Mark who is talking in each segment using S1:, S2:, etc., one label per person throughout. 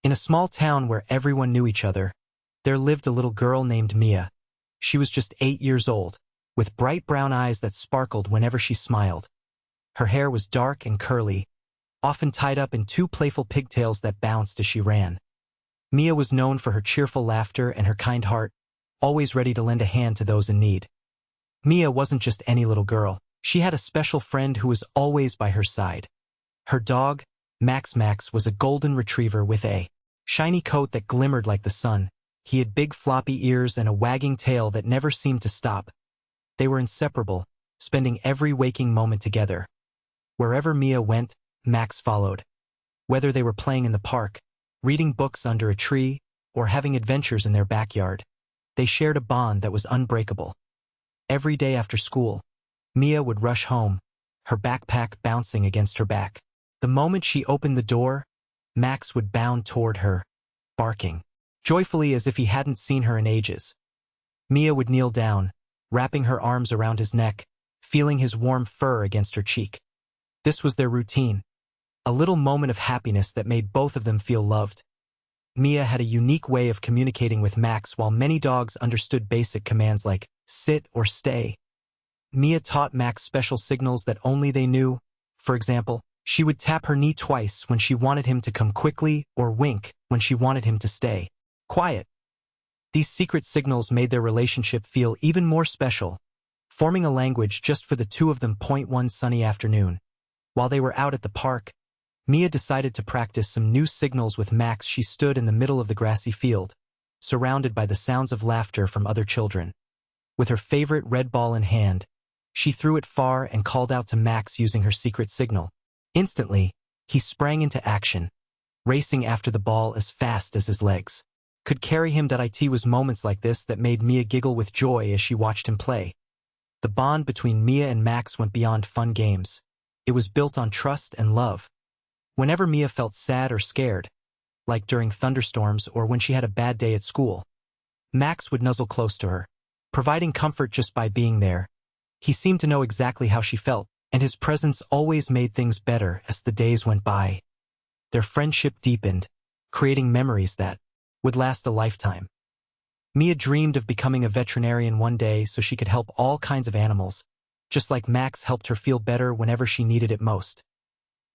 S1: In a small town where everyone knew each other, there lived a little girl named Mia. She was just 8 years old, with bright brown eyes that sparkled whenever she smiled. Her hair was dark and curly, often tied up in 2 playful pigtails that bounced as she ran. Mia was known for her cheerful laughter and her kind heart, always ready to lend a hand to those in need. Mia wasn't just any little girl. She had a special friend who was always by her side. Her dog, Max, was a golden retriever with a shiny coat that glimmered like the sun. He had big floppy ears and a wagging tail that never seemed to stop. They were inseparable, spending every waking moment together. Wherever Mia went, Max followed. Whether they were playing in the park, reading books under a tree, or having adventures in their backyard, they shared a bond that was unbreakable. Every day after school, Mia would rush home, her backpack bouncing against her back. The moment she opened the door, Max would bound toward her, barking joyfully as if he hadn't seen her in ages. Mia would kneel down, wrapping her arms around his neck, feeling his warm fur against her cheek. This was their routine, a little moment of happiness that made both of them feel loved. Mia had a unique way of communicating with Max while many dogs understood basic commands like sit or stay. Mia taught Max special signals that only they knew. For example, she would tap her knee twice when she wanted him to come quickly or wink when she wanted him to stay quiet. These secret signals made their relationship feel even more special, forming a language just for the two of them. One sunny afternoon, while they were out at the park, Mia decided to practice some new signals with Max. She stood in the middle of the grassy field, surrounded by the sounds of laughter from other children. With her favorite red ball in hand, she threw it far and called out to Max using her secret signal. Instantly, he sprang into action, racing after the ball as fast as his legs could carry him. It was moments like this that made Mia giggle with joy as she watched him play. The bond between Mia and Max went beyond fun games. It was built on trust and love. Whenever Mia felt sad or scared, like during thunderstorms or when she had a bad day at school, Max would nuzzle close to her, providing comfort just by being there. He seemed to know exactly how she felt, and his presence always made things better as the days went by. Their friendship deepened, creating memories that would last a lifetime. Mia dreamed of becoming a veterinarian one day so she could help all kinds of animals, just like Max helped her feel better whenever she needed it most.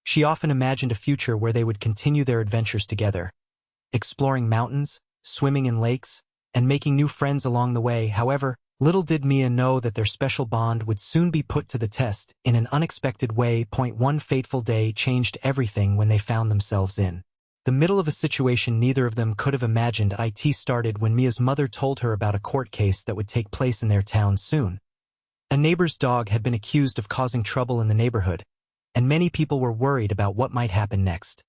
S1: She often imagined a future where they would continue their adventures together, exploring mountains, swimming in lakes, and making new friends along the way. However, little did Mia know that their special bond would soon be put to the test in an unexpected way. One fateful day changed everything when they found themselves in the middle of a situation neither of them could have imagined. It started when Mia's mother told her about a court case that would take place in their town soon. A neighbor's dog had been accused of causing trouble in the neighborhood, and many people were worried about what might happen next.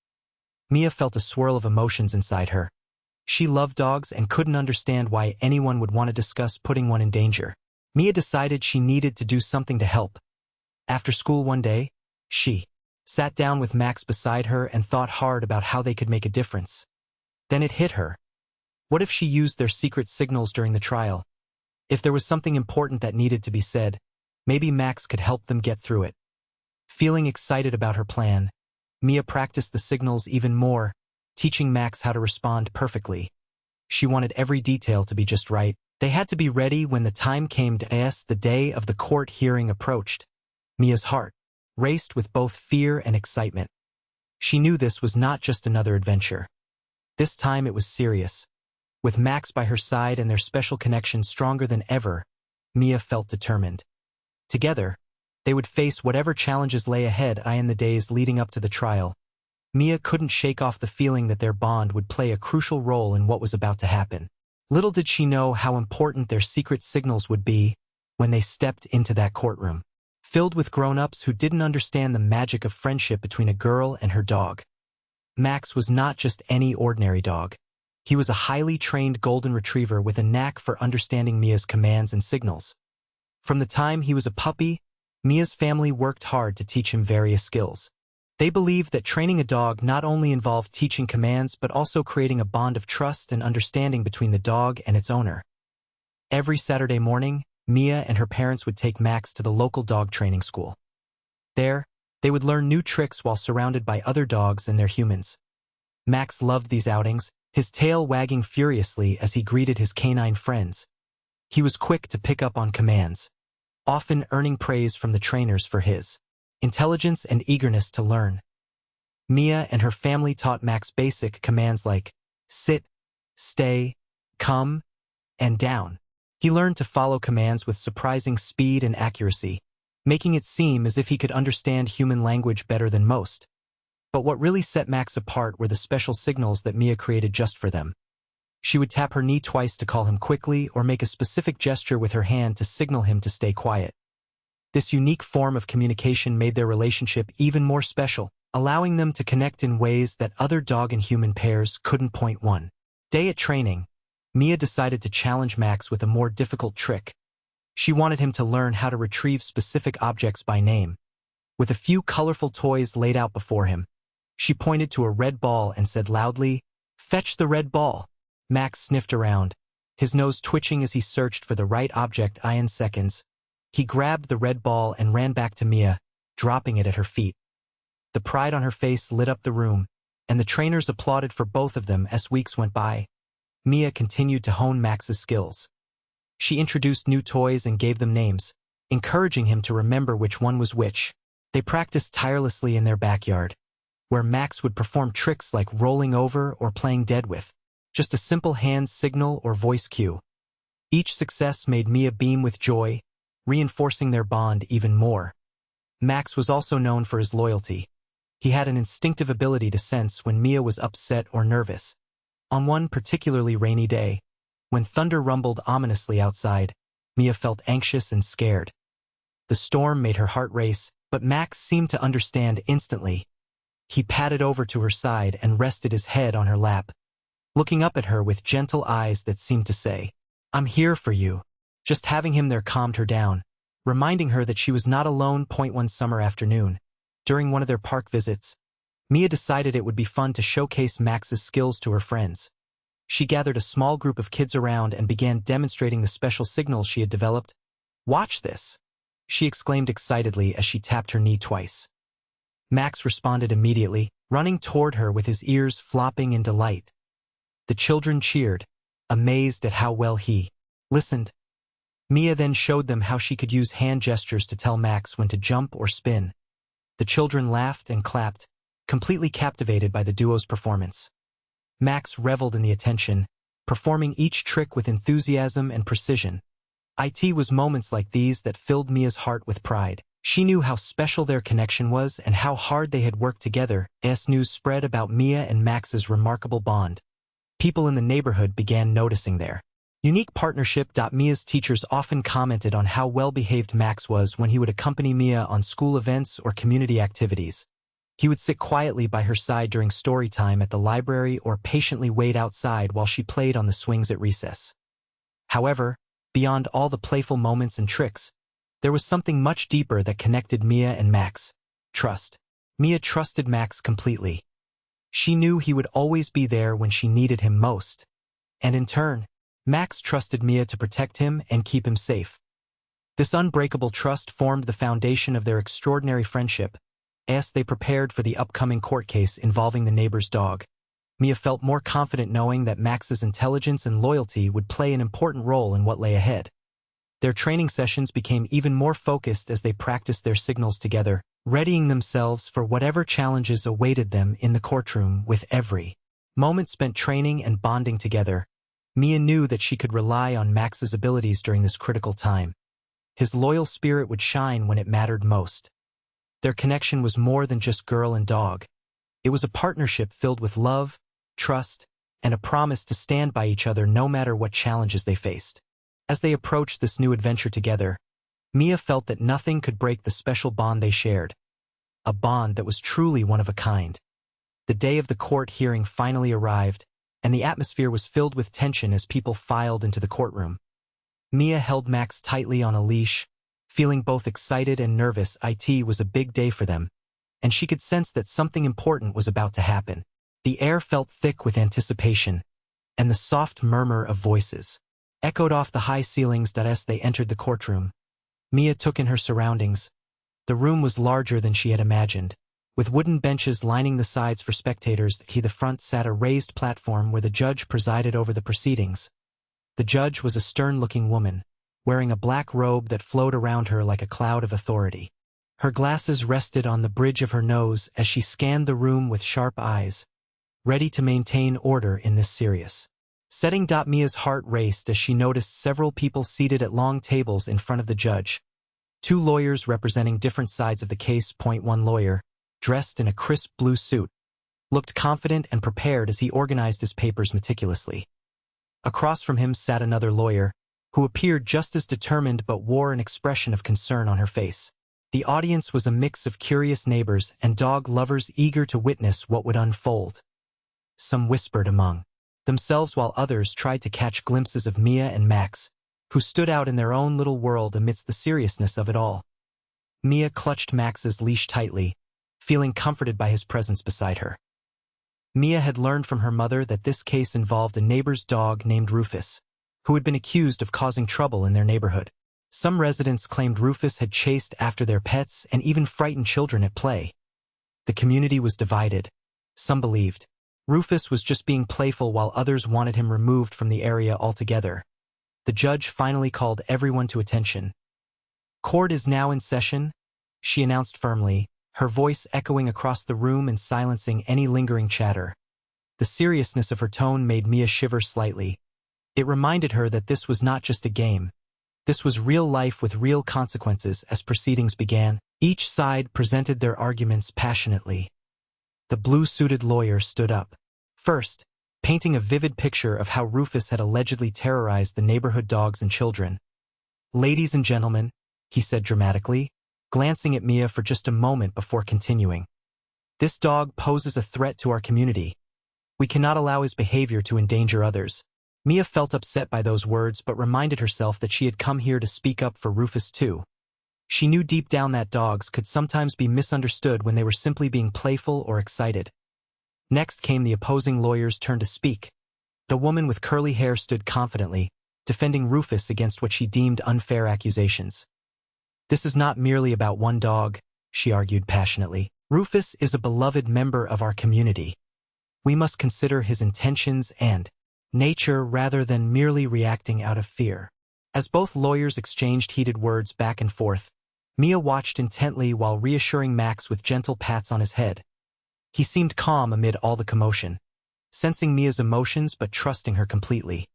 S1: Mia felt a swirl of emotions inside her. She loved dogs and couldn't understand why anyone would want to discuss putting one in danger. Mia decided she needed to do something to help. After school one day, she sat down with Max beside her and thought hard about how they could make a difference. Then it hit her. What if she used their secret signals during the trial? If there was something important that needed to be said, maybe Max could help them get through it. Feeling excited about her plan, Mia practiced the signals even more, teaching Max how to respond perfectly. She wanted every detail to be just right. They had to be ready when the time came. The day of the court hearing approached. Mia's heart raced with both fear and excitement. She knew this was not just another adventure. This time it was serious. With Max by her side and their special connection stronger than ever, Mia felt determined. Together, they would face whatever challenges lay ahead. In the days leading up to the trial, Mia couldn't shake off the feeling that their bond would play a crucial role in what was about to happen. Little did she know how important their secret signals would be when they stepped into that courtroom, filled with grown-ups who didn't understand the magic of friendship between a girl and her dog. Max was not just any ordinary dog. He was a highly trained golden retriever with a knack for understanding Mia's commands and signals. From the time he was a puppy, Mia's family worked hard to teach him various skills. They believed that training a dog not only involved teaching commands but also creating a bond of trust and understanding between the dog and its owner. Every Saturday morning, Mia and her parents would take Max to the local dog training school. There, they would learn new tricks while surrounded by other dogs and their humans. Max loved these outings, his tail wagging furiously as he greeted his canine friends. He was quick to pick up on commands, often earning praise from the trainers for his intelligence and eagerness to learn. Mia and her family taught Max basic commands like sit, stay, come, and down. He learned to follow commands with surprising speed and accuracy, making it seem as if he could understand human language better than most. But what really set Max apart were the special signals that Mia created just for them. She would tap her knee twice to call him quickly or make a specific gesture with her hand to signal him to stay quiet. This unique form of communication made their relationship even more special, allowing them to connect in ways that other dog and human pairs couldn't. One day at training, Mia decided to challenge Max with a more difficult trick. She wanted him to learn how to retrieve specific objects by name. With a few colorful toys laid out before him, she pointed to a red ball and said loudly, "Fetch the red ball." Max sniffed around, his nose twitching as he searched for the right object. In seconds, he grabbed the red ball and ran back to Mia, dropping it at her feet. The pride on her face lit up the room, and the trainers applauded for both of them as weeks went by. Mia continued to hone Max's skills. She introduced new toys and gave them names, encouraging him to remember which one was which. They practiced tirelessly in their backyard, where Max would perform tricks like rolling over or playing dead with just a simple hand signal or voice cue. Each success made Mia beam with joy, reinforcing their bond even more. Max was also known for his loyalty. He had an instinctive ability to sense when Mia was upset or nervous. On one particularly rainy day, when thunder rumbled ominously outside, Mia felt anxious and scared. The storm made her heart race, but Max seemed to understand instantly. He padded over to her side and rested his head on her lap, looking up at her with gentle eyes that seemed to say, "I'm here for you." Just having him there calmed her down, reminding her that she was not alone. One summer afternoon, during one of their park visits, Mia decided it would be fun to showcase Max's skills to her friends. She gathered a small group of kids around and began demonstrating the special signals she had developed. "Watch this," she exclaimed excitedly as she tapped her knee twice. Max responded immediately, running toward her with his ears flopping in delight. The children cheered, amazed at how well he listened. Mia then showed them how she could use hand gestures to tell Max when to jump or spin. The children laughed and clapped, completely captivated by the duo's performance. Max reveled in the attention, performing each trick with enthusiasm and precision. It was moments like these that filled Mia's heart with pride. She knew how special their connection was and how hard they had worked together. As news spread about Mia and Max's remarkable bond, people in the neighborhood began noticing their unique partnership. Mia's teachers often commented on how well-behaved Max was when he would accompany Mia on school events or community activities. He would sit quietly by her side during story time at the library or patiently wait outside while she played on the swings at recess. However, beyond all the playful moments and tricks, there was something much deeper that connected Mia and Max: trust. Mia trusted Max completely. She knew he would always be there when she needed him most. And in turn, Max trusted Mia to protect him and keep him safe. This unbreakable trust formed the foundation of their extraordinary friendship. As they prepared for the upcoming court case involving the neighbor's dog, Mia felt more confident knowing that Max's intelligence and loyalty would play an important role in what lay ahead. Their training sessions became even more focused as they practiced their signals together, readying themselves for whatever challenges awaited them in the courtroom. With every moment spent training and bonding together, Mia knew that she could rely on Max's abilities during this critical time. His loyal spirit would shine when it mattered most. Their connection was more than just girl and dog. It was a partnership filled with love, trust, and a promise to stand by each other no matter what challenges they faced. As they approached this new adventure together, Mia felt that nothing could break the special bond they shared, a bond that was truly one of a kind. The day of the court hearing finally arrived, and the atmosphere was filled with tension as people filed into the courtroom. Mia held Max tightly on a leash, feeling both excited and nervous. It was a big day for them, and she could sense that something important was about to happen. The air felt thick with anticipation, and the soft murmur of voices echoed off the high ceilings. As they entered the courtroom, Mia took in her surroundings. The room was larger than she had imagined, With wooden benches lining the sides for spectators, the front sat a raised platform where the judge presided over the proceedings. The judge was a stern-looking woman, wearing a black robe that flowed around her like a cloud of authority. Her glasses rested on the bridge of her nose as she scanned the room with sharp eyes, ready to maintain order in this serious setting. Mia's heart raced as she noticed several people seated at long tables in front of the judge. Two lawyers representing different sides of the case. One lawyer, dressed in a crisp blue suit, looked confident and prepared as he organized his papers meticulously. Across from him sat another lawyer, who appeared just as determined but wore an expression of concern on her face. The audience was a mix of curious neighbors and dog lovers eager to witness what would unfold. Some whispered among themselves while others tried to catch glimpses of Mia and Max, who stood out in their own little world amidst the seriousness of it all. Mia clutched Max's leash tightly, feeling comforted by his presence beside her. Mia had learned from her mother that this case involved a neighbor's dog named Rufus, who had been accused of causing trouble in their neighborhood. Some residents claimed Rufus had chased after their pets and even frightened children at play. The community was divided. Some believed Rufus was just being playful while others wanted him removed from the area altogether. The judge finally called everyone to attention. "Court is now in session," she announced firmly, her voice echoing across the room and silencing any lingering chatter. The seriousness of her tone made Mia shiver slightly. It reminded her that this was not just a game. This was real life with real consequences. As proceedings began, each side presented their arguments passionately. The blue-suited lawyer stood up, first, painting a vivid picture of how Rufus had allegedly terrorized the neighborhood dogs and children. "Ladies and gentlemen," he said dramatically, glancing at Mia for just a moment before continuing. "This dog poses a threat to our community. We cannot allow his behavior to endanger others." Mia felt upset by those words but reminded herself that she had come here to speak up for Rufus too. She knew deep down that dogs could sometimes be misunderstood when they were simply being playful or excited. Next came the opposing lawyer's turn to speak. A woman with curly hair stood confidently, defending Rufus against what she deemed unfair accusations. "This is not merely about one dog," she argued passionately. "Rufus is a beloved member of our community. We must consider his intentions and nature rather than merely reacting out of fear." As both lawyers exchanged heated words back and forth, Mia watched intently while reassuring Max with gentle pats on his head. He seemed calm amid all the commotion, sensing Mia's emotions but trusting her completely.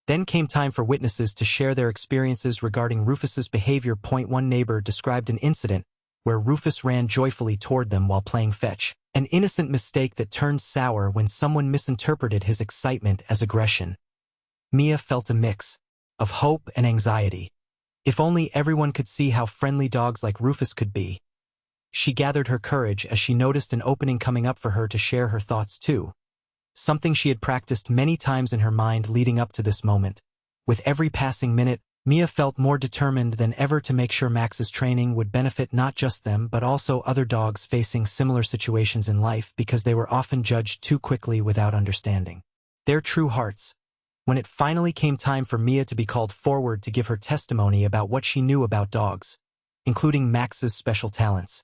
S1: Then came time for witnesses to share their experiences regarding Rufus's behavior. One neighbor described an incident where Rufus ran joyfully toward them while playing fetch, an innocent mistake that turned sour when someone misinterpreted his excitement as aggression. Mia felt a mix of hope and anxiety. If only everyone could see how friendly dogs like Rufus could be. She gathered her courage as she noticed an opening coming up for her to share her thoughts too. Something she had practiced many times in her mind leading up to this moment. With every passing minute, Mia felt more determined than ever to make sure Max's training would benefit not just them but also other dogs facing similar situations in life because they were often judged too quickly without understanding their true hearts. When it finally came time for Mia to be called forward to give her testimony about what she knew about dogs, including Max's special talents,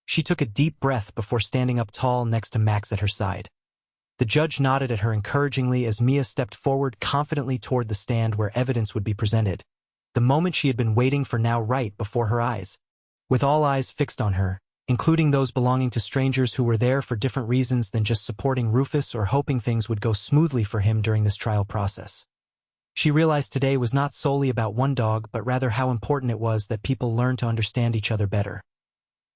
S1: she took a deep breath before standing up tall next to Max at her side. The judge nodded at her encouragingly as Mia stepped forward confidently toward the stand where evidence would be presented. The moment she had been waiting for now right before her eyes. With all eyes fixed on her, including those belonging to strangers who were there for different reasons than just supporting Rufus or hoping things would go smoothly for him during this trial process. She realized today was not solely about one dog but rather how important it was that people learn to understand each other better.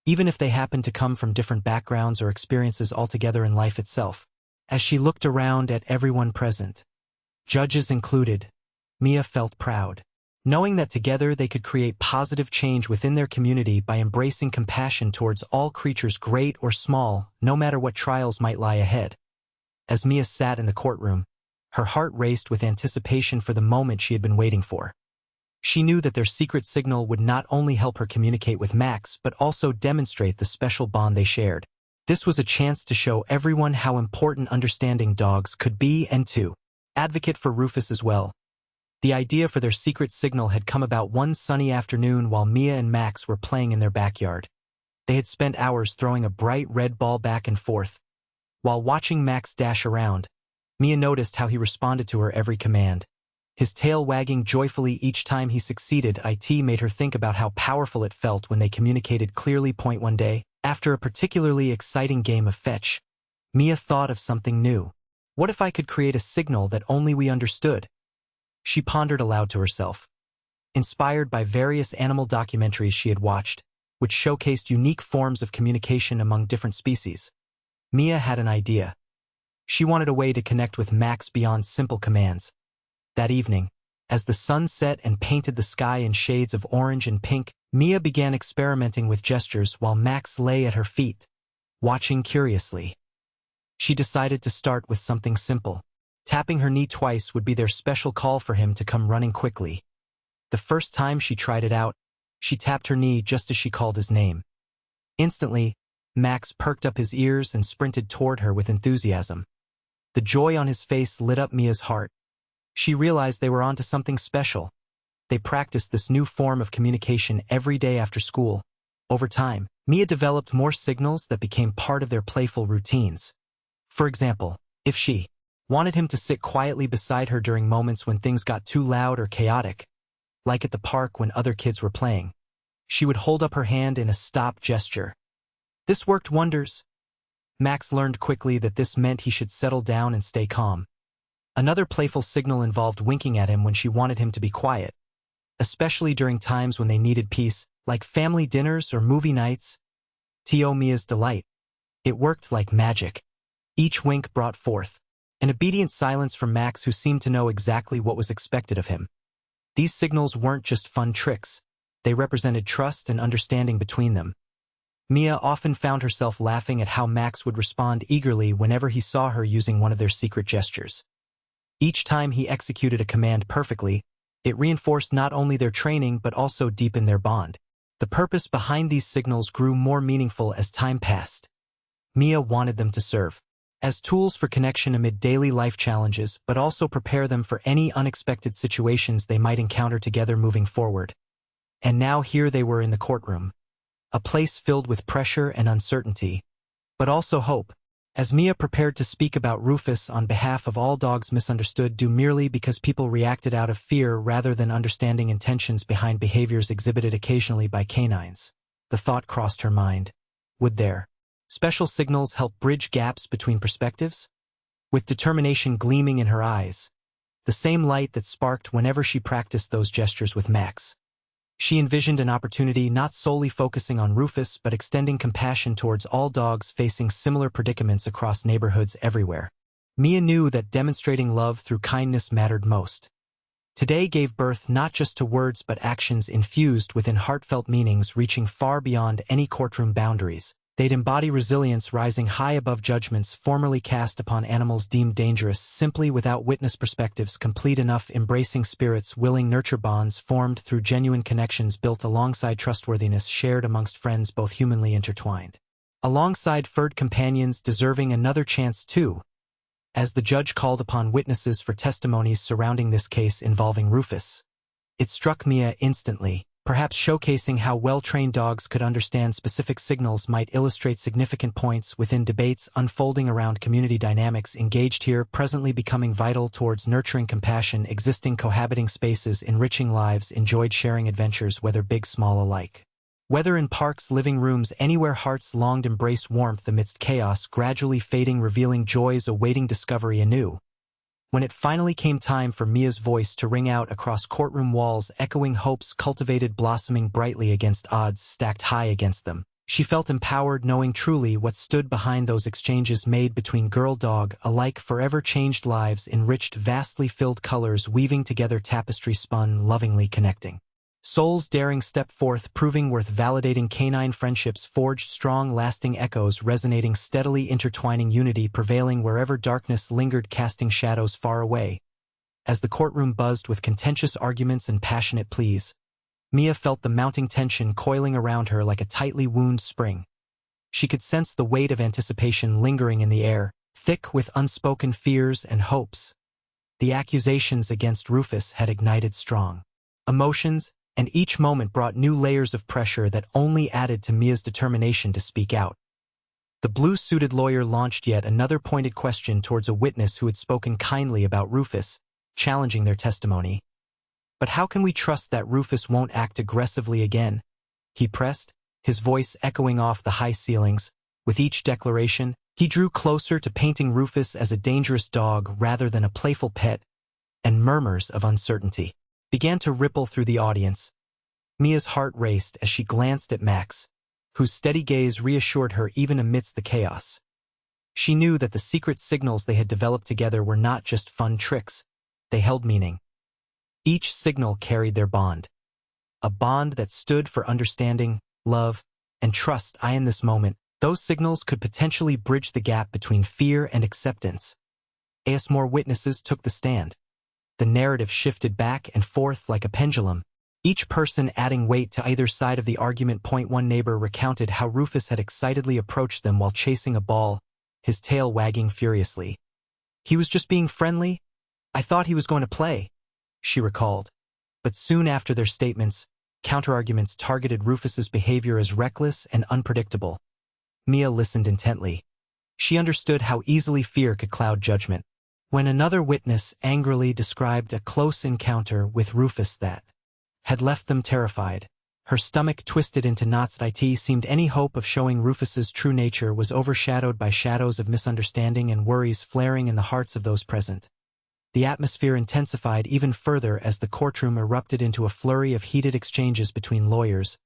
S1: Even if they happened to come from different backgrounds or experiences altogether in life itself. As she looked around at everyone present, judges included, Mia felt proud. Knowing that together they could create positive change within their community by embracing compassion towards all creatures great or small, no matter what trials might lie ahead. As Mia sat in the courtroom, her heart raced with anticipation for the moment she had been waiting for. She knew that their secret signal would not only help her communicate with Max but also demonstrate the special bond they shared. This was a chance to show everyone how important understanding dogs could be and to advocate for Rufus as well. The idea for their secret signal had come about one sunny afternoon while Mia and Max were playing in their backyard. They had spent hours throwing a bright red ball back and forth. While watching Max dash around, Mia noticed how he responded to her every command. His tail wagging joyfully each time he succeeded. It made her think about how powerful it felt when they communicated clearly. One day, after a particularly exciting game of fetch, Mia thought of something new. What if I could create a signal that only we understood? She pondered aloud to herself. Inspired by various animal documentaries she had watched, which showcased unique forms of communication among different species, Mia had an idea. She wanted a way to connect with Max beyond simple commands. That evening, as the sun set and painted the sky in shades of orange and pink, Mia began experimenting with gestures while Max lay at her feet, watching curiously. She decided to start with something simple. Tapping her knee twice would be their special call for him to come running quickly. The first time she tried it out, she tapped her knee just as she called his name. Instantly, Max perked up his ears and sprinted toward her with enthusiasm. The joy on his face lit up Mia's heart. She realized they were onto something special. They practiced this new form of communication every day after school. Over time, Mia developed more signals that became part of their playful routines. For example, if she wanted him to sit quietly beside her during moments when things got too loud or chaotic, like at the park when other kids were playing, she would hold up her hand in a stop gesture. This worked wonders. Max learned quickly that this meant he should settle down and stay calm. Another playful signal involved winking at him when she wanted him to be quiet, especially during times when they needed peace, like family dinners or movie nights. To Mia's delight, it worked like magic. Each wink brought forth an obedient silence from Max, who seemed to know exactly what was expected of him. These signals weren't just fun tricks. They represented trust and understanding between them. Mia often found herself laughing at how Max would respond eagerly whenever he saw her using one of their secret gestures. Each time he executed a command perfectly, it reinforced not only their training but also deepened their bond. The purpose behind these signals grew more meaningful as time passed. Mia wanted them to serve as tools for connection amid daily life challenges, but also prepare them for any unexpected situations they might encounter together moving forward. And now here they were in the courtroom, a place filled with pressure and uncertainty, but also hope. As Mia prepared to speak about Rufus on behalf of all dogs misunderstood due merely because people reacted out of fear rather than understanding intentions behind behaviors exhibited occasionally by canines, the thought crossed her mind. Would their special signals help bridge gaps between perspectives? With determination gleaming in her eyes, the same light that sparked whenever she practiced those gestures with Max, she envisioned an opportunity not solely focusing on Rufus but extending compassion towards all dogs facing similar predicaments across neighborhoods everywhere. Mia knew that demonstrating love through kindness mattered most. Today gave birth not just to words but actions infused within heartfelt meanings reaching far beyond any courtroom boundaries. They'd embody resilience rising high above judgments formerly cast upon animals deemed dangerous simply without witness perspectives complete enough, embracing spirits willing, nurture bonds formed through genuine connections built alongside trustworthiness shared amongst friends both humanly intertwined. Alongside furred companions deserving another chance too. As the judge called upon witnesses for testimonies surrounding this case involving Rufus, it struck Mia instantly. Perhaps showcasing how well-trained dogs could understand specific signals might illustrate significant points within debates unfolding around community dynamics engaged here, presently becoming vital towards nurturing compassion, existing cohabiting spaces, enriching lives, enjoyed sharing adventures, whether big, small alike. Whether in parks, living rooms, anywhere hearts longed, embrace warmth amidst chaos, gradually fading, revealing joys awaiting discovery anew. When it finally came time for Mia's voice to ring out across courtroom walls, echoing hopes cultivated, blossoming brightly against odds stacked high against them, she felt empowered, knowing truly what stood behind those exchanges made between girl-dog alike, forever changed lives, enriched, vastly filled colors weaving together, tapestry spun, lovingly connecting. Souls daring step forth, proving worth, validating canine friendships forged, strong lasting echoes resonating steadily, intertwining unity prevailing wherever darkness lingered, casting shadows far away. As the courtroom buzzed with contentious arguments and passionate pleas, Mia felt the mounting tension coiling around her like a tightly wound spring. She could sense the weight of anticipation lingering in the air, thick with unspoken fears and hopes. The accusations against Rufus had ignited strong emotions, and each moment brought new layers of pressure that only added to Mia's determination to speak out. The blue-suited lawyer launched yet another pointed question towards a witness who had spoken kindly about Rufus, challenging their testimony. "But how can we trust that Rufus won't act aggressively again?" he pressed, his voice echoing off the high ceilings. With each declaration, he drew closer to painting Rufus as a dangerous dog rather than a playful pet, and murmurs of uncertainty began to ripple through the audience. Mia's heart raced as she glanced at Max, whose steady gaze reassured her even amidst the chaos. She knew that the secret signals they had developed together were not just fun tricks, they held meaning. Each signal carried their bond. A bond that stood for understanding, love, and trust. In this moment, those signals could potentially bridge the gap between fear and acceptance. As more witnesses took the stand, the narrative shifted back and forth like a pendulum, each person adding weight to either side of the argument. One neighbor recounted how Rufus had excitedly approached them while chasing a ball, his tail wagging furiously. "He was just being friendly. I thought he was going to play," she recalled. But soon after their statements, counterarguments targeted Rufus's behavior as reckless and unpredictable. Mia listened intently. She understood how easily fear could cloud judgment. When another witness angrily described a close encounter with Rufus that had left them terrified, her stomach twisted into knots. It seemed any hope of showing Rufus's true nature was overshadowed by shadows of misunderstanding and worries flaring in the hearts of those present. The atmosphere intensified even further as the courtroom erupted into a flurry of heated exchanges between lawyers.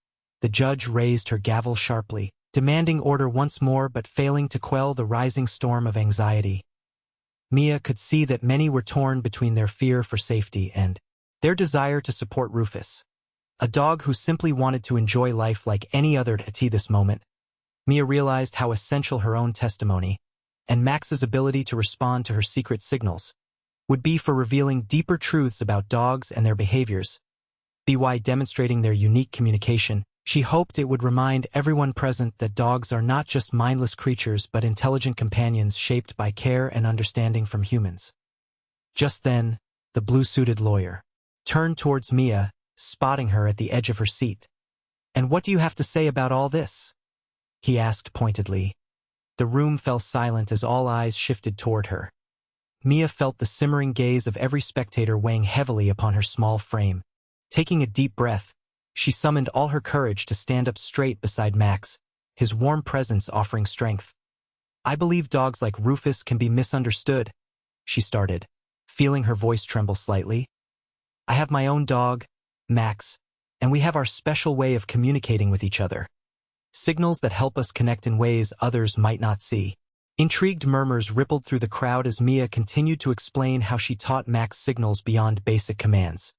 S1: The judge raised her gavel sharply, demanding order once more but failing to quell the rising storm of anxiety. Mia could see that many were torn between their fear for safety and their desire to support Rufus, a dog who simply wanted to enjoy life like any other. At this moment, Mia realized how essential her own testimony, and Max's ability to respond to her secret signals, would be for revealing deeper truths about dogs and their behaviors. By demonstrating their unique communication, she hoped it would remind everyone present that dogs are not just mindless creatures but intelligent companions shaped by care and understanding from humans. Just then, the blue-suited lawyer turned towards Mia, spotting her at the edge of her seat. "And what do you have to say about all this?" he asked pointedly. The room fell silent as all eyes shifted toward her. Mia felt the simmering gaze of every spectator weighing heavily upon her small frame. Taking a deep breath, she summoned all her courage to stand up straight beside Max, his warm presence offering strength. "I believe dogs like Rufus can be misunderstood," she started, feeling her voice tremble slightly. "I have my own dog, Max, and we have our special way of communicating with each other. Signals that help us connect in ways others might not see." Intrigued murmurs rippled through the crowd as Mia continued to explain how she taught Max signals beyond basic commands,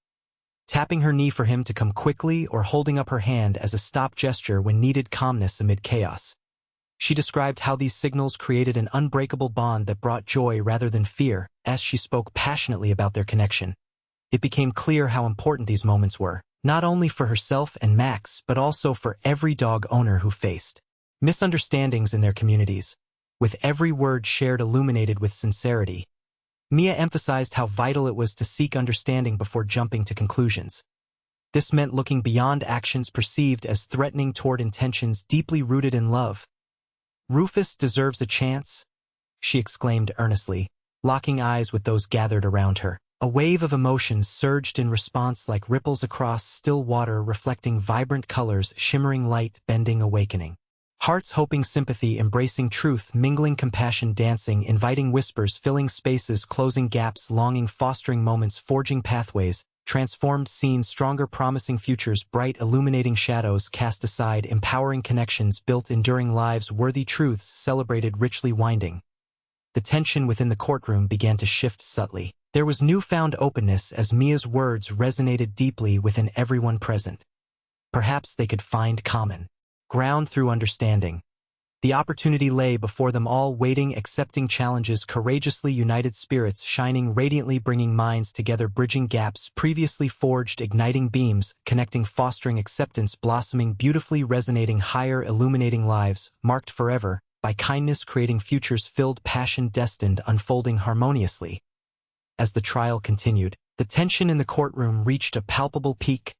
S1: tapping her knee for him to come quickly or holding up her hand as a stop gesture when needed calmness amid chaos. She described how these signals created an unbreakable bond that brought joy rather than fear. As she spoke passionately about their connection, it became clear how important these moments were, not only for herself and Max but also for every dog owner who faced misunderstandings in their communities. With every word shared illuminated with sincerity, Mia emphasized how vital it was to seek understanding before jumping to conclusions. This meant looking beyond actions perceived as threatening toward intentions deeply rooted in love. "Rufus deserves a chance," she exclaimed earnestly, locking eyes with those gathered around her. A wave of emotions surged in response like ripples across still water, reflecting vibrant colors, shimmering light, bending awakening. Hearts hoping sympathy, embracing truth, mingling compassion, dancing, inviting whispers, filling spaces, closing gaps, longing, fostering moments, forging pathways, transformed scenes, stronger promising futures, bright illuminating shadows cast aside, empowering connections, built enduring lives, worthy truths celebrated, richly winding. The tension within the courtroom began to shift subtly. There was newfound openness as Mia's words resonated deeply within everyone present. Perhaps they could find common ground through understanding. The opportunity lay before them all, waiting, accepting challenges, courageously united spirits shining radiantly, bringing minds together, bridging gaps previously forged, igniting beams, connecting, fostering acceptance, blossoming beautifully, resonating higher, illuminating lives, marked forever by kindness, creating futures filled, passion destined, unfolding harmoniously. As the trial continued, the tension in the courtroom reached a palpable peak.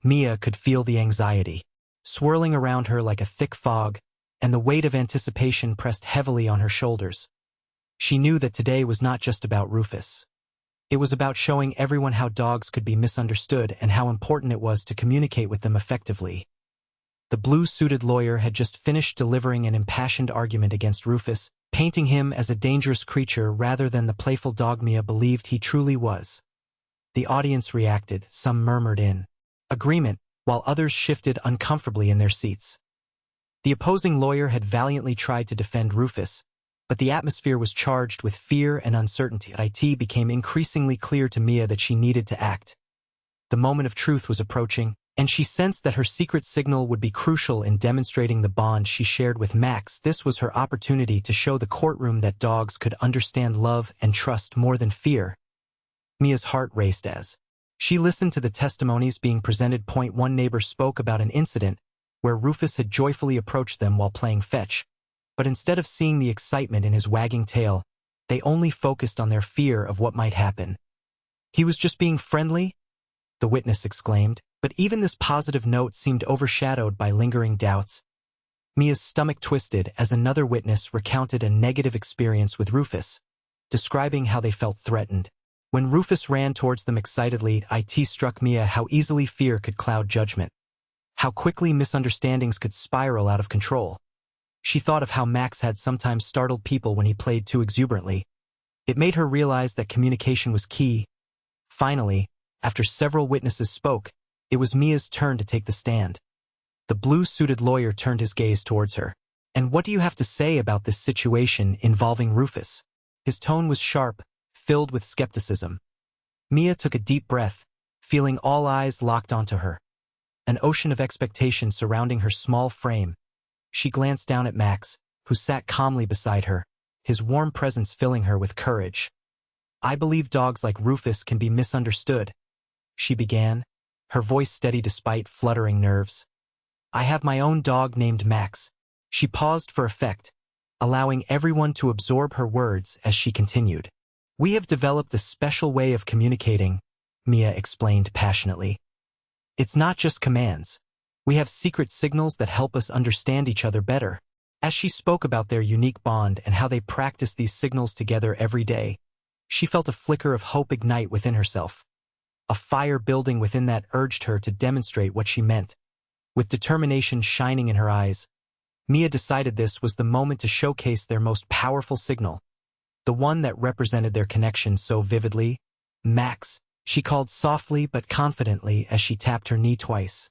S1: Mia could feel the anxiety, swirling around her like a thick fog, and the weight of anticipation pressed heavily on her shoulders. She knew that today was not just about Rufus. It was about showing everyone how dogs could be misunderstood and how important it was to communicate with them effectively. The blue-suited lawyer had just finished delivering an impassioned argument against Rufus, painting him as a dangerous creature rather than the playful dog Mia believed he truly was. The audience reacted, some murmured in agreement, while others shifted uncomfortably in their seats. The opposing lawyer had valiantly tried to defend Rufus, but the atmosphere was charged with fear and uncertainty. It became increasingly clear to Mia that she needed to act. The moment of truth was approaching, and she sensed that her secret signal would be crucial in demonstrating the bond she shared with Max. This was her opportunity to show the courtroom that dogs could understand love and trust more than fear. Mia's heart raced as she listened to the testimonies being presented. One neighbor spoke about an incident where Rufus had joyfully approached them while playing fetch, but instead of seeing the excitement in his wagging tail, they only focused on their fear of what might happen. "He was just being friendly?" the witness exclaimed, but even this positive note seemed overshadowed by lingering doubts. Mia's stomach twisted as another witness recounted a negative experience with Rufus, describing how they felt threatened. When Rufus ran towards them excitedly, it struck Mia how easily fear could cloud judgment, how quickly misunderstandings could spiral out of control. She thought of how Max had sometimes startled people when he played too exuberantly. It made her realize that communication was key. Finally, after several witnesses spoke, it was Mia's turn to take the stand. The blue-suited lawyer turned his gaze towards her. "And what do you have to say about this situation involving Rufus?" His tone was sharp, filled with skepticism. Mia took a deep breath, feeling all eyes locked onto her. An ocean of expectation surrounding her small frame. She glanced down at Max, who sat calmly beside her, his warm presence filling her with courage. "I believe dogs like Rufus can be misunderstood," she began, her voice steady despite fluttering nerves. "I have my own dog named Max." She paused for effect, allowing everyone to absorb her words as she continued. "We have developed a special way of communicating," Mia explained passionately. "It's not just commands. We have secret signals that help us understand each other better." As she spoke about their unique bond and how they practice these signals together every day, she felt a flicker of hope ignite within herself. A fire building within that urged her to demonstrate what she meant. With determination shining in her eyes, Mia decided this was the moment to showcase their most powerful signal, the one that represented their connection so vividly. "Max," she called softly but confidently as she tapped her knee twice.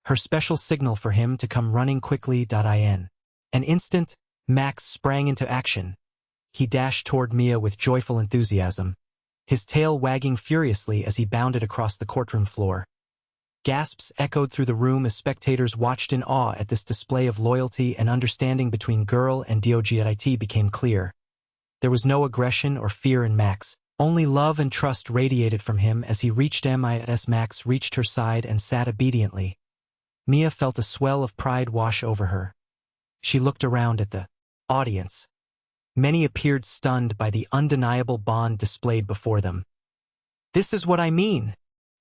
S1: Her special signal for him to come running quickly. In an instant, Max sprang into action. He dashed toward Mia with joyful enthusiasm, his tail wagging furiously as he bounded across the courtroom floor. Gasps echoed through the room as spectators watched in awe at this display of loyalty and understanding between girl and dog. It became clear. There was no aggression or fear in Max, only love and trust radiated from him as he reached Mia's. Max reached her side and sat obediently. Mia felt a swell of pride wash over her. She looked around at the audience. Many appeared stunned by the undeniable bond displayed before them. "This is what I mean,"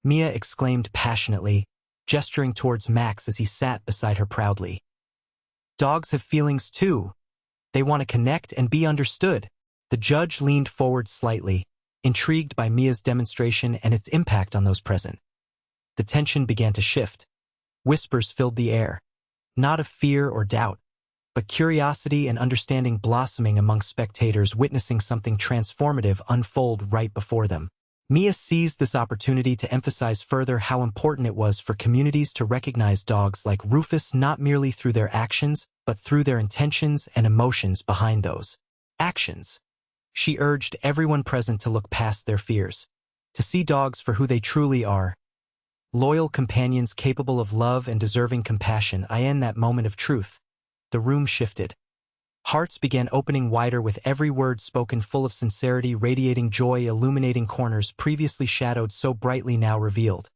S1: Mia exclaimed passionately, gesturing towards Max as he sat beside her proudly. "Dogs have feelings too. They want to connect and be understood." The judge leaned forward slightly, intrigued by Mia's demonstration and its impact on those present. The tension began to shift. Whispers filled the air, not of fear or doubt, but curiosity and understanding blossoming among spectators witnessing something transformative unfold right before them. Mia seized this opportunity to emphasize further how important it was for communities to recognize dogs like Rufus not merely through their actions, but through their intentions and emotions behind those actions. She urged everyone present to look past their fears, to see dogs for who they truly are, loyal companions capable of love and deserving compassion. In that moment of truth, the room shifted. Hearts began opening wider with every word spoken full of sincerity, radiating joy, illuminating corners previously shadowed so brightly now revealed.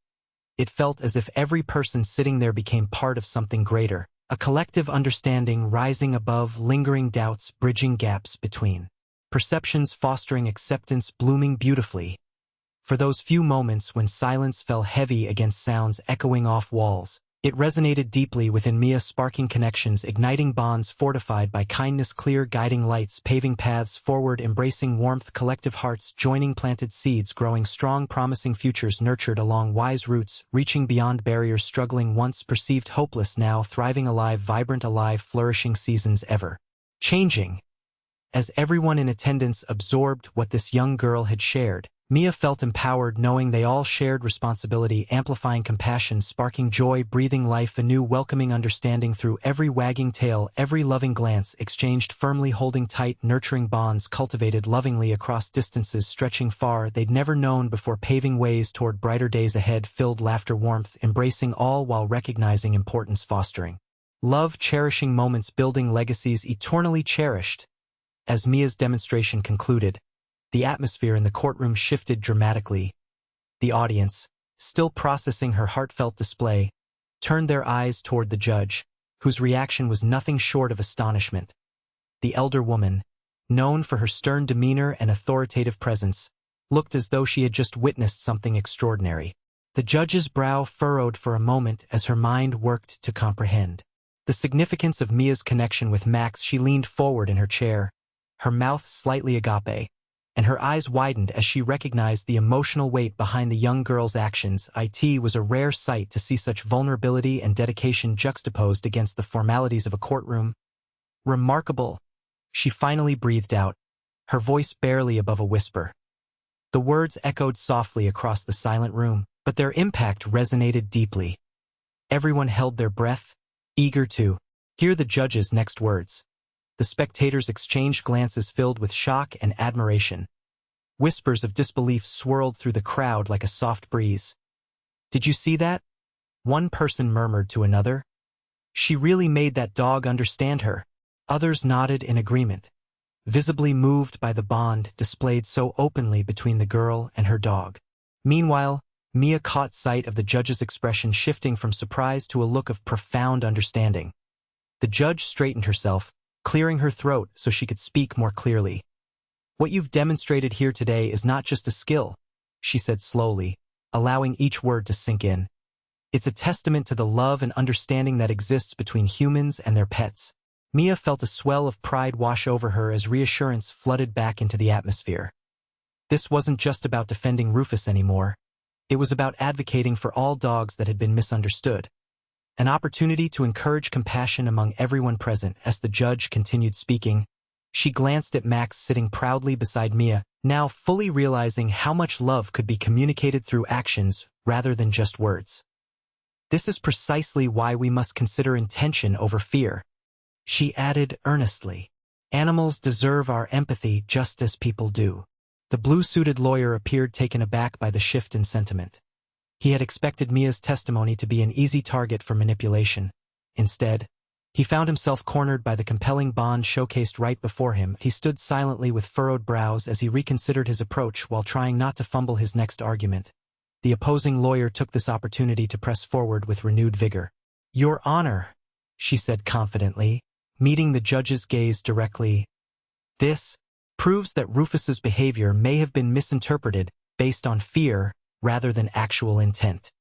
S1: It felt as if every person sitting there became part of something greater, a collective understanding rising above lingering doubts, bridging gaps between perceptions, fostering acceptance, blooming beautifully. For those few moments when silence fell heavy against sounds echoing off walls, it resonated deeply within Mia, sparking connections, igniting bonds fortified by kindness, clear guiding lights, paving paths forward, embracing warmth, collective hearts joining, planted seeds, growing strong, promising futures nurtured along wise roots, reaching beyond barriers, struggling once perceived hopeless, now thriving, alive, vibrant, alive, flourishing, seasons ever changing. As everyone in attendance absorbed what this young girl had shared, Mia felt empowered, knowing they all shared responsibility, amplifying compassion, sparking joy, breathing life anew, welcoming understanding through every wagging tail, every loving glance exchanged, firmly holding tight, nurturing bonds cultivated lovingly across distances stretching far they'd never known before, paving ways toward brighter days ahead, filled laughter, warmth, embracing all while recognizing importance, fostering love, cherishing moments, building legacies eternally cherished. As Mia's demonstration concluded, the atmosphere in the courtroom shifted dramatically. The audience, still processing her heartfelt display, turned their eyes toward the judge, whose reaction was nothing short of astonishment. The elder woman, known for her stern demeanor and authoritative presence, looked as though she had just witnessed something extraordinary. The judge's brow furrowed for a moment as her mind worked to comprehend the significance of Mia's connection with Max. She leaned forward in her chair, her mouth slightly agape, and her eyes widened as she recognized the emotional weight behind the young girl's actions. It was a rare sight to see such vulnerability and dedication juxtaposed against the formalities of a courtroom. Remarkable, she finally breathed out, her voice barely above a whisper. The words echoed softly across the silent room, but their impact resonated deeply. Everyone held their breath, eager to hear the judge's next words. The spectators exchanged glances filled with shock and admiration. Whispers of disbelief swirled through the crowd like a soft breeze. "Did you see that?" one person murmured to another. "She really made that dog understand her." Others nodded in agreement, visibly moved by the bond displayed so openly between the girl and her dog. Meanwhile, Mia caught sight of the judge's expression shifting from surprise to a look of profound understanding. The judge straightened herself, clearing her throat so she could speak more clearly. "What you've demonstrated here today is not just a skill," she said slowly, allowing each word to sink in. "It's a testament to the love and understanding that exists between humans and their pets." Mia felt a swell of pride wash over her as reassurance flooded back into the atmosphere. This wasn't just about defending Rufus anymore. It was about advocating for all dogs that had been misunderstood. An opportunity to encourage compassion among everyone present. As the judge continued speaking, she glanced at Max sitting proudly beside Mia, now fully realizing how much love could be communicated through actions rather than just words. "This is precisely why we must consider intention over fear," she added earnestly. "Animals deserve our empathy just as people do." The blue-suited lawyer appeared taken aback by the shift in sentiment. He had expected Mia's testimony to be an easy target for manipulation. Instead, he found himself cornered by the compelling bond showcased right before him. He stood silently with furrowed brows as he reconsidered his approach while trying not to fumble his next argument. The opposing lawyer took this opportunity to press forward with renewed vigor. "Your Honor," she said confidently, meeting the judge's gaze directly, "this proves that Rufus's behavior may have been misinterpreted based on fear rather than actual intent."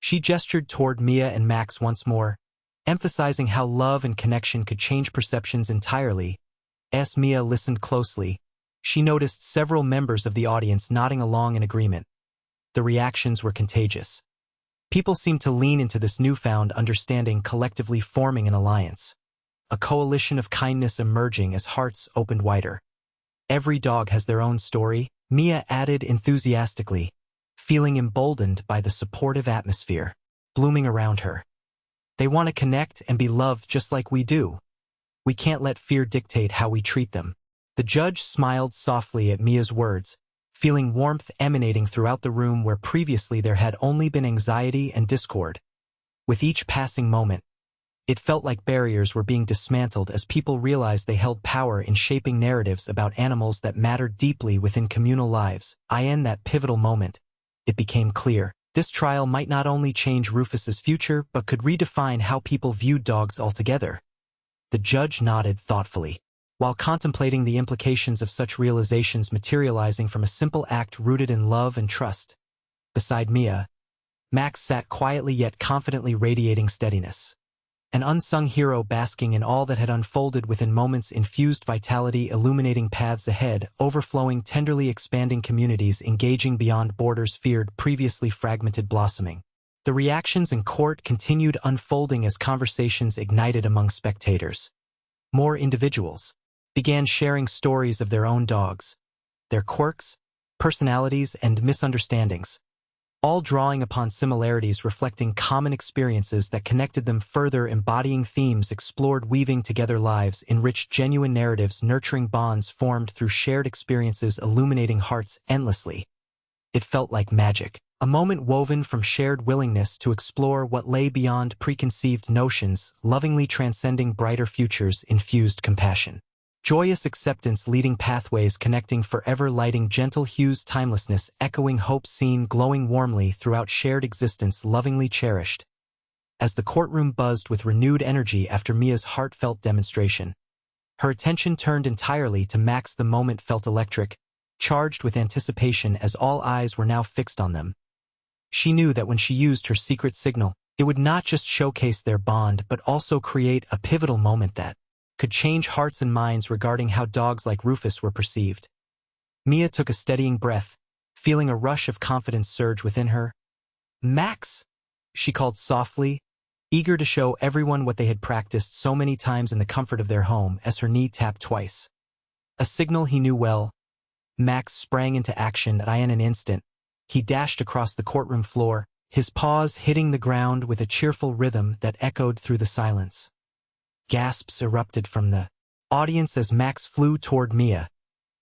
S1: She gestured toward Mia and Max once more, emphasizing how love and connection could change perceptions entirely. As Mia listened closely, she noticed several members of the audience nodding along in agreement. The reactions were contagious. People seemed to lean into this newfound understanding, collectively forming an alliance. A coalition of kindness emerging as hearts opened wider. "Every dog has their own story," Mia added enthusiastically, feeling emboldened by the supportive atmosphere blooming around her. "They want to connect and be loved just like we do. We can't let fear dictate how we treat them." The judge smiled softly at Mia's words, feeling warmth emanating throughout the room where previously there had only been anxiety and discord. With each passing moment, it felt like barriers were being dismantled as people realized they held power in shaping narratives about animals that mattered deeply within communal lives. In that pivotal moment, it became clear this trial might not only change Rufus's future but could redefine how people viewed dogs altogether. The judge nodded thoughtfully. while contemplating the implications of such realizations materializing from a simple act rooted in love and trust. Beside Mia, Max sat quietly yet confidently radiating steadiness. An unsung hero basking in all that had unfolded within moments, infused vitality illuminating paths ahead, overflowing tenderly expanding communities engaging beyond borders feared previously fragmented blossoming. The reactions in court continued unfolding as conversations ignited among spectators. More individuals began sharing stories of their own dogs, their quirks, personalities, and misunderstandings, all drawing upon similarities reflecting common experiences that connected them further, embodying themes explored, weaving together lives, enriched genuine narratives, nurturing bonds formed through shared experiences, illuminating hearts endlessly. It felt like magic, a moment woven from shared willingness to explore what lay beyond preconceived notions, lovingly transcending brighter futures, infused compassion. Joyous acceptance leading pathways connecting forever, lighting gentle hues, timelessness echoing hope seen, glowing warmly throughout shared existence, lovingly cherished. As the courtroom buzzed with renewed energy after Mia's heartfelt demonstration, her attention turned entirely to Max. The moment felt electric, charged with anticipation as all eyes were now fixed on them. She knew that when she used her secret signal, it would not just showcase their bond but also create a pivotal moment that could change hearts and minds regarding how dogs like Rufus were perceived. Mia took a steadying breath, feeling a rush of confidence surge within her. "Max!" she called softly, eager to show everyone what they had practiced so many times in the comfort of their home. As her knee tapped twice, a signal he knew well, Max sprang into action. In an instant, he dashed across the courtroom floor, his paws hitting the ground with a cheerful rhythm that echoed through the silence. Gasps erupted from the audience as Max flew toward Mia,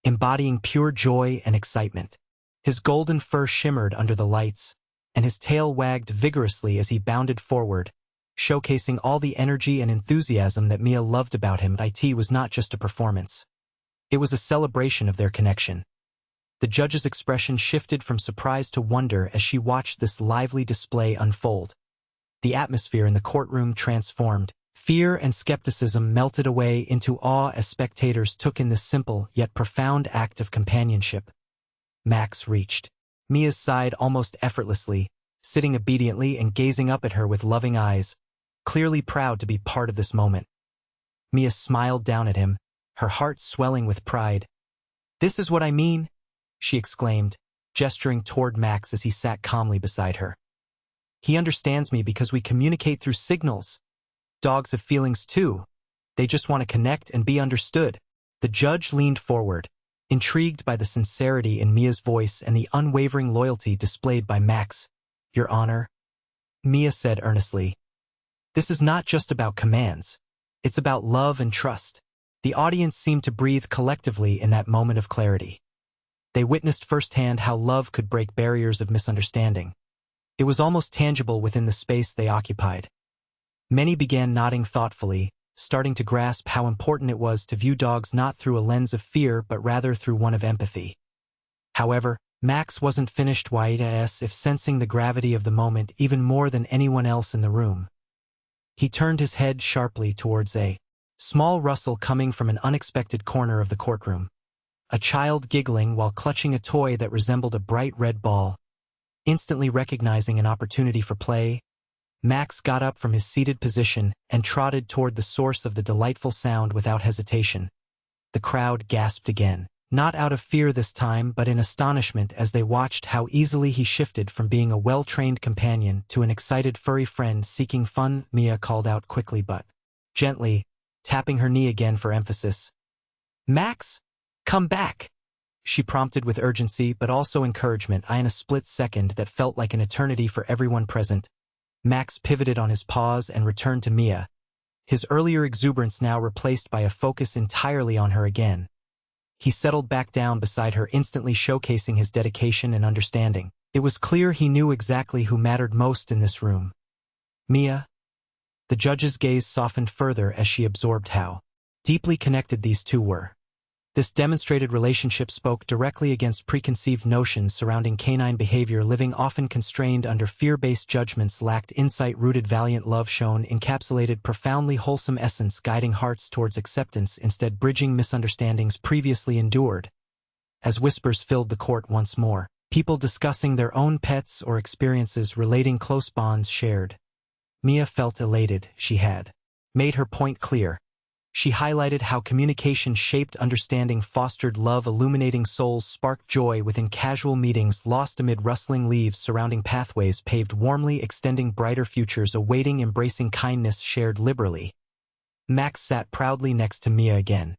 S1: embodying pure joy and excitement. His golden fur shimmered under the lights, and his tail wagged vigorously as he bounded forward, showcasing all the energy and enthusiasm that Mia loved about him. It was not just a performance. It was a celebration of their connection. The judge's expression shifted from surprise to wonder as she watched this lively display unfold. The atmosphere in the courtroom transformed. Fear and skepticism melted away into awe as spectators took in this simple yet profound act of companionship. Max reached Mia's side almost effortlessly, sitting obediently and gazing up at her with loving eyes, clearly proud to be part of this moment. Mia smiled down at him, her heart swelling with pride. "This is what I mean," she exclaimed, gesturing toward Max as he sat calmly beside her. "He understands me because we communicate through signals. Dogs have feelings too. They just want to connect and be understood." The judge leaned forward, intrigued by the sincerity in Mia's voice and the unwavering loyalty displayed by Max. "Your Honor," Mia said earnestly, "this is not just about commands. It's about love and trust." The audience seemed to breathe collectively in that moment of clarity. They witnessed firsthand how love could break barriers of misunderstanding. It was almost tangible within the space they occupied. Many began nodding thoughtfully, starting to grasp how important it was to view dogs not through a lens of fear but rather through one of empathy. However, Max wasn't finished if sensing the gravity of the moment even more than anyone else in the room. He turned his head sharply towards a small rustle coming from an unexpected corner of the courtroom. A child giggling while clutching a toy that resembled a bright red ball. Instantly recognizing an opportunity for play, Max got up from his seated position and trotted toward the source of the delightful sound without hesitation. The crowd gasped again, not out of fear this time but in astonishment as they watched how easily he shifted from being a well-trained companion to an excited furry friend seeking fun. Mia called out quickly but gently, tapping her knee again for emphasis. "Max, come back!" she prompted with urgency but also encouragement. In a split second that felt like an eternity for everyone present, Max pivoted on his paws and returned to Mia, his earlier exuberance now replaced by a focus entirely on her again. He settled back down beside her, instantly showcasing his dedication and understanding. It was clear he knew exactly who mattered most in this room. Mia. The judge's gaze softened further as she absorbed how deeply connected these two were. This demonstrated relationship spoke directly against preconceived notions surrounding canine behavior. Living often constrained under fear-based judgments lacked insight-rooted valiant love shown encapsulated profoundly wholesome essence guiding hearts towards acceptance instead bridging misunderstandings previously endured. As whispers filled the court once more, people discussing their own pets or experiences relating close bonds shared. Mia felt elated. She had made her point clear. She highlighted how communication shaped understanding, fostered love, illuminating souls, sparked joy within casual meetings lost amid rustling leaves, surrounding pathways paved warmly, extending brighter futures, awaiting, embracing kindness shared liberally. Max sat proudly next to Mia again.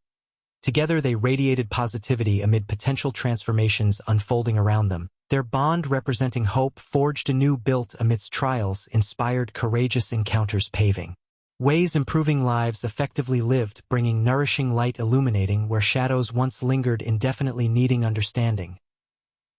S1: Together they radiated positivity amid potential transformations unfolding around them. Their bond representing hope forged anew, built amidst trials, inspired courageous encounters, paving ways, improving lives, effectively lived, bringing nourishing light, illuminating where shadows once lingered, indefinitely needing understanding.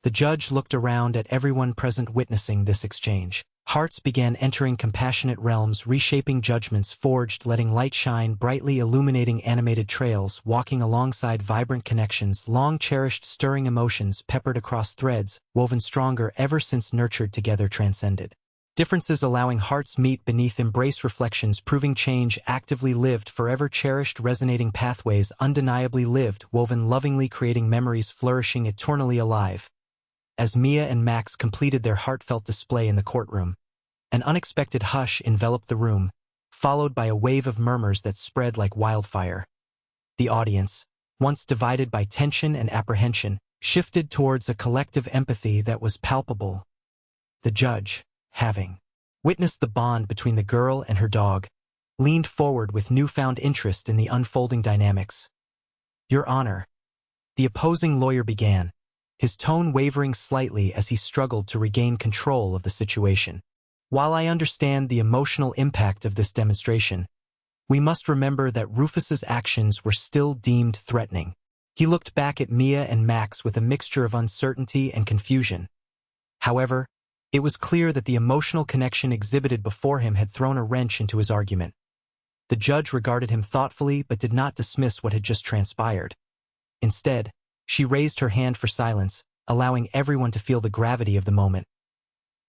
S1: The judge looked around at everyone present witnessing this exchange. Hearts began entering compassionate realms, reshaping judgments forged, letting light shine brightly, illuminating animated trails, walking alongside vibrant connections, long-cherished stirring emotions peppered across threads, woven stronger ever since nurtured together, transcended differences, allowing hearts meet beneath embrace, reflections proving change actively lived, forever cherished, resonating pathways undeniably lived, woven lovingly, creating memories flourishing, eternally alive. As Mia and Max completed their heartfelt display in the courtroom, an unexpected hush enveloped the room, followed by a wave of murmurs that spread like wildfire. The audience, once divided by tension and apprehension, shifted towards a collective empathy that was palpable. The judge, having witnessed the bond between the girl and her dog, leaned forward with newfound interest in the unfolding dynamics. "Your Honor," the opposing lawyer began, his tone wavering slightly as he struggled to regain control of the situation. "While I understand the emotional impact of this demonstration, we must remember that Rufus's actions were still deemed threatening." He looked back at Mia and Max with a mixture of uncertainty and confusion. However, it was clear that the emotional connection exhibited before him had thrown a wrench into his argument. The judge regarded him thoughtfully but did not dismiss what had just transpired. Instead, she raised her hand for silence, allowing everyone to feel the gravity of the moment.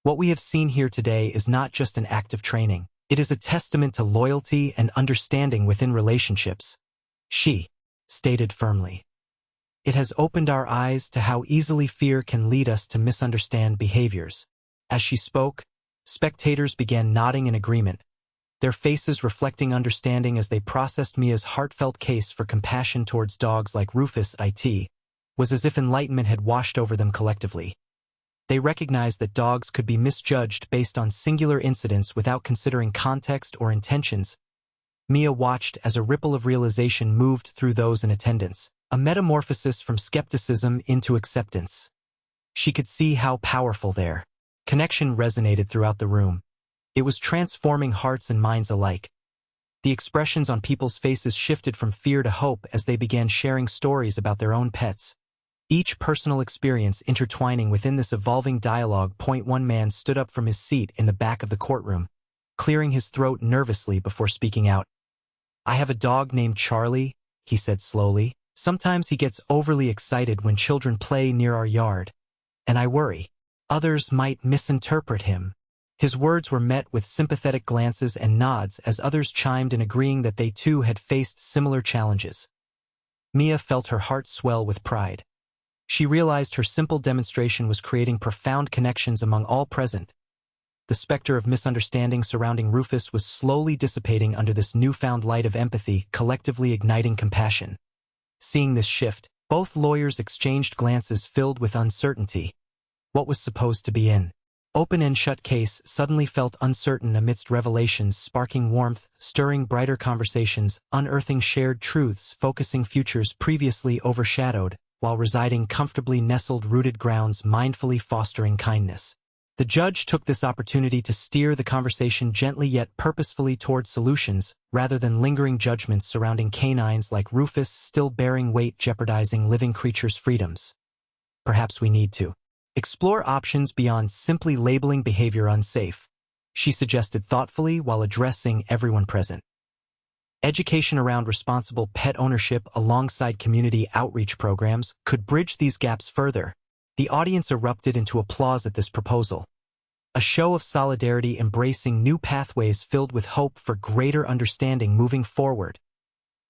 S1: "What we have seen here today is not just an act of training. It is a testament to loyalty and understanding within relationships," she stated firmly. "It has opened our eyes to how easily fear can lead us to misunderstand behaviors." As she spoke, spectators began nodding in agreement, their faces reflecting understanding as they processed Mia's heartfelt case for compassion towards dogs like Rufus. It was as if enlightenment had washed over them collectively. They recognized that dogs could be misjudged based on singular incidents without considering context or intentions. Mia watched as a ripple of realization moved through those in attendance, a metamorphosis from skepticism into acceptance. She could see how powerful their connection resonated throughout the room. It was transforming hearts and minds alike. The expressions on people's faces shifted from fear to hope as they began sharing stories about their own pets, each personal experience intertwining within this evolving dialogue. One man stood up from his seat in the back of the courtroom, clearing his throat nervously before speaking out. "I have a dog named Charlie," he said slowly. "Sometimes he gets overly excited when children play near our yard, and I worry others might misinterpret him." His words were met with sympathetic glances and nods as others chimed in, agreeing that they too had faced similar challenges. Mia felt her heart swell with pride. She realized her simple demonstration was creating profound connections among all present. The specter of misunderstanding surrounding Rufus was slowly dissipating under this newfound light of empathy, collectively igniting compassion. Seeing this shift, both lawyers exchanged glances filled with uncertainty. What was supposed to be an open and shut case suddenly felt uncertain amidst revelations, sparking warmth, stirring brighter conversations, unearthing shared truths, focusing futures previously overshadowed, while residing comfortably nestled rooted grounds, mindfully fostering kindness. The judge took this opportunity to steer the conversation gently yet purposefully toward solutions, rather than lingering judgments surrounding canines like Rufus still bearing weight, jeopardizing living creatures' freedoms. "Perhaps we need to explore options beyond simply labeling behavior unsafe," she suggested thoughtfully while addressing everyone present. Education around responsible pet ownership alongside community outreach programs could bridge these gaps further. The audience erupted into applause at this proposal. A show of solidarity embracing new pathways filled with hope for greater understanding moving forward.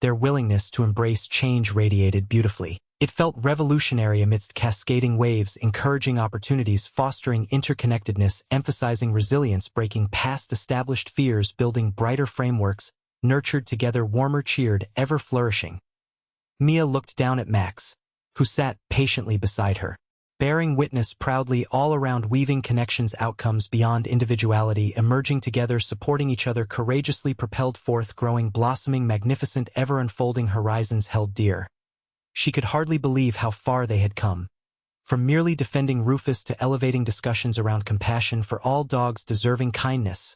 S1: Their willingness to embrace change radiated beautifully. It felt revolutionary amidst cascading waves, encouraging opportunities, fostering interconnectedness, emphasizing resilience, breaking past established fears, building brighter frameworks, nurtured together, warmer cheered, ever flourishing. Mia looked down at Max, who sat patiently beside her, bearing witness proudly, all around, weaving connections, outcomes beyond individuality, emerging together, supporting each other, courageously propelled forth, growing, blossoming, magnificent, ever unfolding, horizons held dear. She could hardly believe how far they had come. From merely defending Rufus to elevating discussions around compassion for all dogs deserving kindness.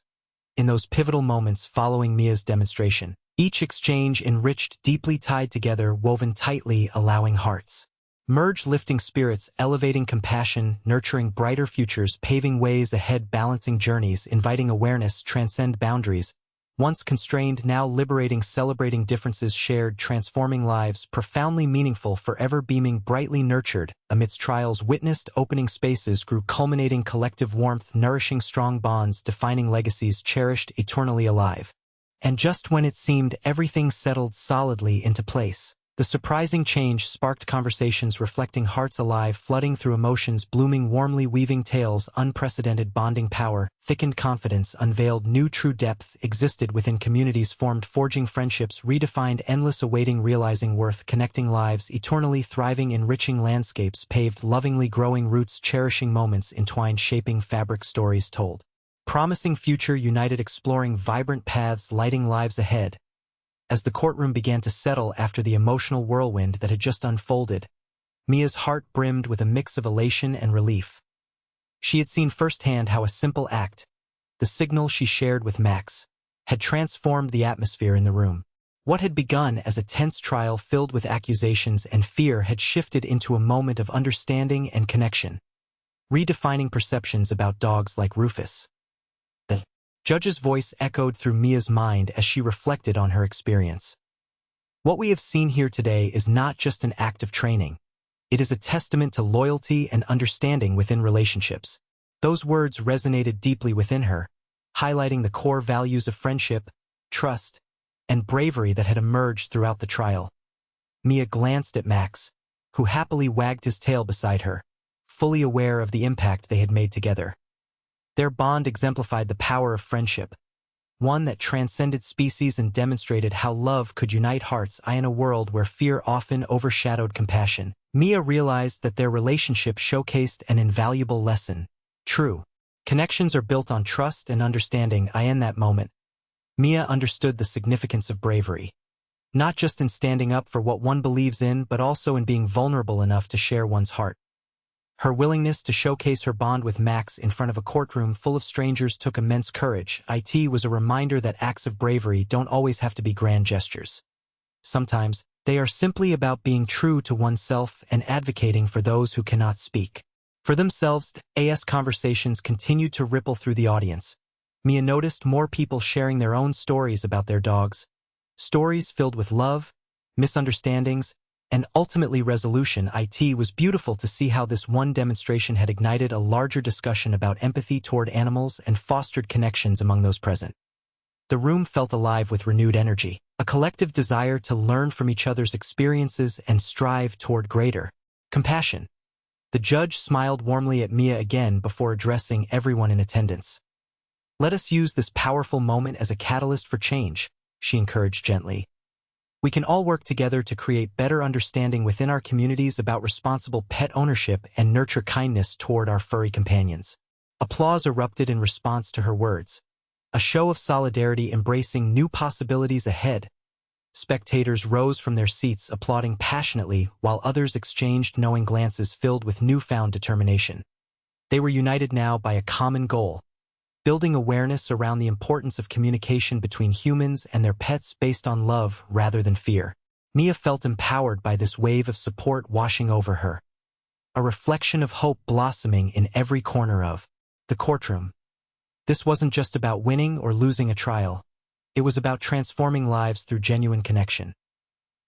S1: In those pivotal moments following Mia's demonstration, each exchange enriched, deeply tied together, woven tightly, allowing hearts merge, lifting spirits, elevating compassion, nurturing brighter futures, paving ways ahead, balancing journeys, inviting awareness, transcend boundaries, once constrained, now liberating, celebrating differences shared, transforming lives, profoundly meaningful, forever beaming, brightly nurtured, amidst trials witnessed, opening spaces grew, culminating collective warmth, nourishing strong bonds, defining legacies, cherished, eternally alive. And just when it seemed everything settled solidly into place, the surprising change sparked conversations, reflecting hearts alive, flooding through emotions, blooming warmly, weaving tales, unprecedented bonding power, thickened confidence, unveiled new true depth, existed within communities formed, forging friendships, redefined, endless, awaiting, realizing worth, connecting lives, eternally thriving, enriching landscapes, paved, lovingly growing roots, cherishing moments, entwined, shaping fabric, stories told. Promising future, united, exploring vibrant paths, lighting lives ahead. As the courtroom began to settle after the emotional whirlwind that had just unfolded, Mia's heart brimmed with a mix of elation and relief. She had seen firsthand how a simple act, the signal she shared with Max, had transformed the atmosphere in the room. What had begun as a tense trial filled with accusations and fear had shifted into a moment of understanding and connection, redefining perceptions about dogs like Rufus. The judge's voice echoed through Mia's mind as she reflected on her experience. What we have seen here today is not just an act of training. It is a testament to loyalty and understanding within relationships. Those words resonated deeply within her, highlighting the core values of friendship, trust, and bravery that had emerged throughout the trial. Mia glanced at Max, who happily wagged his tail beside her, fully aware of the impact they had made together. Their bond exemplified the power of friendship, one that transcended species and demonstrated how love could unite hearts. In a world where fear often overshadowed compassion, Mia realized that their relationship showcased an invaluable lesson. True connections are built on trust and understanding. In that moment, Mia understood the significance of bravery, not just in standing up for what one believes in, but also in being vulnerable enough to share one's heart. Her willingness to showcase her bond with Max in front of a courtroom full of strangers took immense courage. It was a reminder that acts of bravery don't always have to be grand gestures. Sometimes, they are simply about being true to oneself and advocating for those who cannot speak for themselves. As conversations continued to ripple through the audience, Mia noticed more people sharing their own stories about their dogs, stories filled with love, misunderstandings, and ultimately resolution. It was beautiful to see how this one demonstration had ignited a larger discussion about empathy toward animals and fostered connections among those present. The room felt alive with renewed energy, a collective desire to learn from each other's experiences and strive toward greater compassion. The judge smiled warmly at Mia again before addressing everyone in attendance. "Let us use this powerful moment as a catalyst for change," she encouraged gently. "We can all work together to create better understanding within our communities about responsible pet ownership and nurture kindness toward our furry companions." Applause erupted in response to her words, a show of solidarity embracing new possibilities ahead. Spectators rose from their seats applauding passionately while others exchanged knowing glances filled with newfound determination. They were united now by a common goal, building awareness around the importance of communication between humans and their pets based on love rather than fear. Mia felt empowered by this wave of support washing over her, a reflection of hope blossoming in every corner of the courtroom. This wasn't just about winning or losing a trial. It was about transforming lives through genuine connection.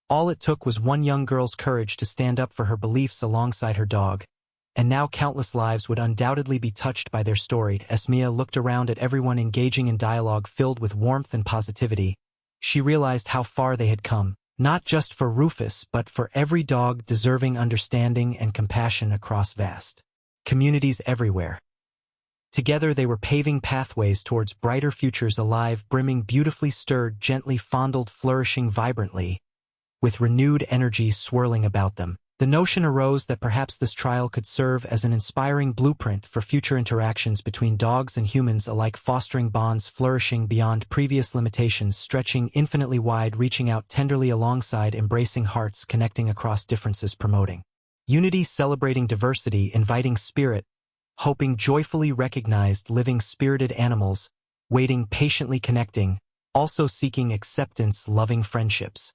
S1: All it took was one young girl's courage to stand up for her beliefs alongside her dog, and now countless lives would undoubtedly be touched by their story. As Mia looked around at everyone engaging in dialogue filled with warmth and positivity, she realized how far they had come, not just for Rufus but for every dog deserving understanding and compassion across vast communities everywhere. Together they were paving pathways towards brighter futures, alive, brimming, beautifully stirred, gently fondled, flourishing vibrantly, with renewed energy swirling about them. The notion arose that perhaps this trial could serve as an inspiring blueprint for future interactions between dogs and humans alike, fostering bonds flourishing beyond previous limitations, stretching infinitely wide, reaching out tenderly alongside embracing hearts, connecting across differences, promoting unity, celebrating diversity, inviting spirit, hoping, joyfully recognized, living, spirited animals, waiting, patiently connecting, also seeking acceptance, loving friendships.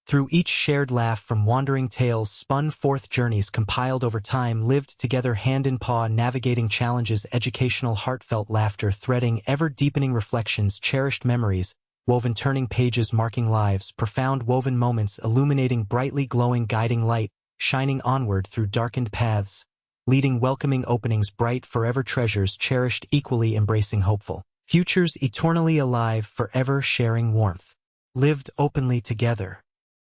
S1: Through each shared laugh from wandering tales spun forth journeys compiled over time, lived together hand in paw, navigating challenges, educational, heartfelt laughter, threading ever-deepening reflections, cherished memories, woven, turning pages, marking lives, profound woven moments, illuminating brightly glowing, guiding light, shining onward through darkened paths, leading welcoming openings, bright forever treasures, cherished equally, embracing hopeful futures, eternally alive, forever sharing warmth, lived openly together.